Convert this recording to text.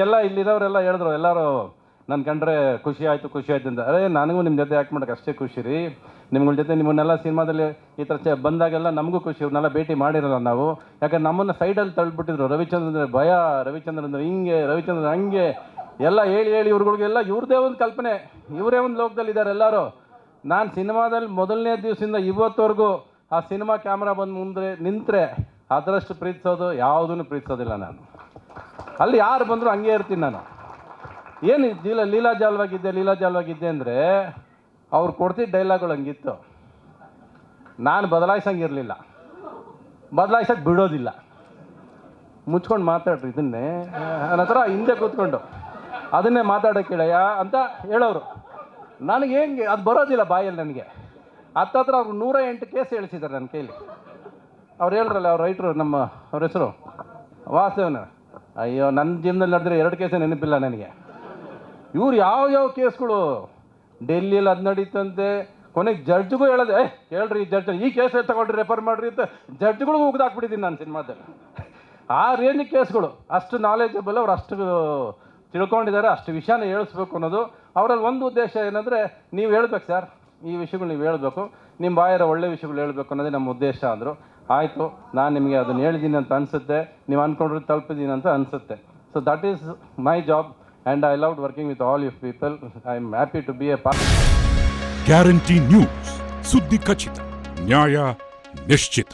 ಎಲ್ಲ ಇಲ್ಲಿರೋರೆಲ್ಲ ಹೇಳಿದ್ರು, ಎಲ್ಲರೂ ನನ್ನ ಕಂಡ್ರೆ ಖುಷಿ ಆಯಿತು ಅಂತ. ಅರೆ ನನಗೂ ನಿಮ್ಮ ಜೊತೆ ಆ್ಯಕ್ಟ್ ಮಾಡೋಕೆ ಅಷ್ಟೇ ಖುಷಿ ರೀ. ನಿಮ್ಗಳ ಜೊತೆ ನಿಮ್ಮನ್ನೆಲ್ಲ ಸಿನಿಮಾದಲ್ಲಿ ಈ ಥರ ಬಂದಾಗೆಲ್ಲ ನಮಗೂ ಖುಷಿ. ಇವ್ರನ್ನೆಲ್ಲ ಭೇಟಿ ಮಾಡಿರೋಲ್ಲ ನಾವು, ಯಾಕಂದ್ರೆ ನಮ್ಮನ್ನು ಸೈಡಲ್ಲಿ ತಳ್ಳಿಬಿಟ್ಟಿದ್ರು. ರವಿಚಂದ್ರ ಅಂದರೆ ಭಯ, ರವಿಚಂದ್ರ ಅಂದರೆ ಹಿಂಗೆ, ರವಿಚಂದ್ರ ಹಂಗೆ ಎಲ್ಲ ಹೇಳಿ ಇವ್ರುಗಳಿಗೆಲ್ಲ ಇವ್ರದ್ದೇ ಒಂದು ಕಲ್ಪನೆ, ಇವರೇ ಒಂದು ಲೋಕದಲ್ಲಿದ್ದಾರೆ ಎಲ್ಲರೂ. ನಾನು ಸಿನಿಮಾದಲ್ಲಿ ಮೊದಲನೇ ದಿವಸದಿಂದ ಇವತ್ತವರೆಗೂ ಆ ಸಿನಿಮಾ ಕ್ಯಾಮ್ರಾ ಬಂದು ಮುಂದೆ ನಿಂತರೆ ಅದರಷ್ಟು ಪ್ರೀತಿಸೋದು ಯಾವುದನ್ನು ಪ್ರೀತಿಸೋದಿಲ್ಲ ನಾನು. ಅಲ್ಲಿ ಯಾರು ಬಂದರೂ ಹಂಗೆ ಇರ್ತೀನಿ ನಾನು. ಏನು ಲೀಲಾಜಾಲವಾಗಿದ್ದೆ ಅಂದರೆ ಅವ್ರು ಕೊಡ್ತಿದ್ದ ಡೈಲಾಗ್ಗಳು ಹಂಗಿತ್ತು. ನಾನು ಬದಲಾಯಿಸಂಗಿರಲಿಲ್ಲ, ಬದಲಾಯಿಸೋಕೆ ಬಿಡೋದಿಲ್ಲ. ಮುಚ್ಕೊಂಡು ಮಾತಾಡ್ರಿ ಇದನ್ನೇ ನನ್ನ ಹತ್ರ ಹಿಂದೆ ಕೂತ್ಕೊಂಡು ಅದನ್ನೇ ಮಾತಾಡೋಕೆ ಕೇಳಯ್ಯ ಅಂತ ಹೇಳೋರು. ನನಗೆ ಹೆಂಗೆ ಅದು ಬರೋದಿಲ್ಲ ಬಾಯಲ್ಲಿ ನನಗೆ. ಹತ್ತತ್ರ ಅವ್ರು 108 ಕೇಸ್ ಹೇಳಿಸಿದ್ದಾರೆ ನನ್ನ ಕೈಲಿ. ಅವ್ರು ಹೇಳ್ರಲ್ಲ, ಅವ್ರ ರೈಟ್ರು, ಅವ್ರ ಹೆಸರು ವಾಸುದೇವನ. ಅಯ್ಯೋ, ನನ್ನ ಜೀವನದಲ್ಲಿ ನಡೆದ್ರೆ 2 ಕೇಸೇ ನೆನಪಿಲ್ಲ ನನಗೆ. ಇವ್ರು ಯಾವ ಕೇಸ್ಗಳು ಡೆಲ್ಲಿಯಲ್ಲಿ ಅದು ನಡೀತಂತೆ. ಕೊನೆಗೆ ಜಡ್ಜ್ಗೂ ಹೇಳೋದೆ, ಕೇಳ್ರಿ ಜಡ್ಜ್ ಈ ಕೇಸ್ ತಗೊಳ್ರಿ, ರೆಫರ್ ಮಾಡಿರಿ ಅಂತ ಜಡ್ಜ್ಗಳಿಗೂ ಉಗ್ದಾಕ್ಬಿಟ್ಟಿದ್ದೀನಿ ನಾನು ಸಿನಿಮಾದಲ್ಲಿ. ಆ ರೇಂಜ್ ಕೇಸ್ಗಳು. ಅಷ್ಟು ನಾಲೆಜಬಲ್, ಅವ್ರು ಅಷ್ಟು ತಿಳ್ಕೊಂಡಿದ್ದಾರೆ, ಅಷ್ಟು ವಿಷಯನ ಹೇಳಿಸ್ಬೇಕು ಅನ್ನೋದು ಅವರಲ್ಲಿ ಒಂದು ಉದ್ದೇಶ. ಏನಂದರೆ ನೀವು ಹೇಳ್ಬೇಕು ಸರ್, ಈ ವಿಷಯಗಳು ನೀವು ಹೇಳಬೇಕು, ನಿಮ್ಮ ಬಾಯರ ಒಳ್ಳೆ ವಿಷಯಗಳು ಹೇಳಬೇಕು ಅನ್ನೋದೇ ನಮ್ಮ ಉದ್ದೇಶ ಅಂದರು. ಆಯಿತು, ನಾನು ನಿಮಗೆ ಅದನ್ನು ಹೇಳಿದ್ದೀನಿ ಅಂತ ಅನಿಸುತ್ತೆ, ನೀವು ಅಂದ್ಕೊಂಡ್ರೆ ತಲುಪಿದ್ದೀನಿ ಅಂತ ಅನಿಸುತ್ತೆ. So that is my job and I loved working with all you people. I am happy to be a part. Guarantee news, ಸುದ್ದಿ ಖಚಿತ, ನ್ಯಾಯ ನಿಶ್ಚಿತ.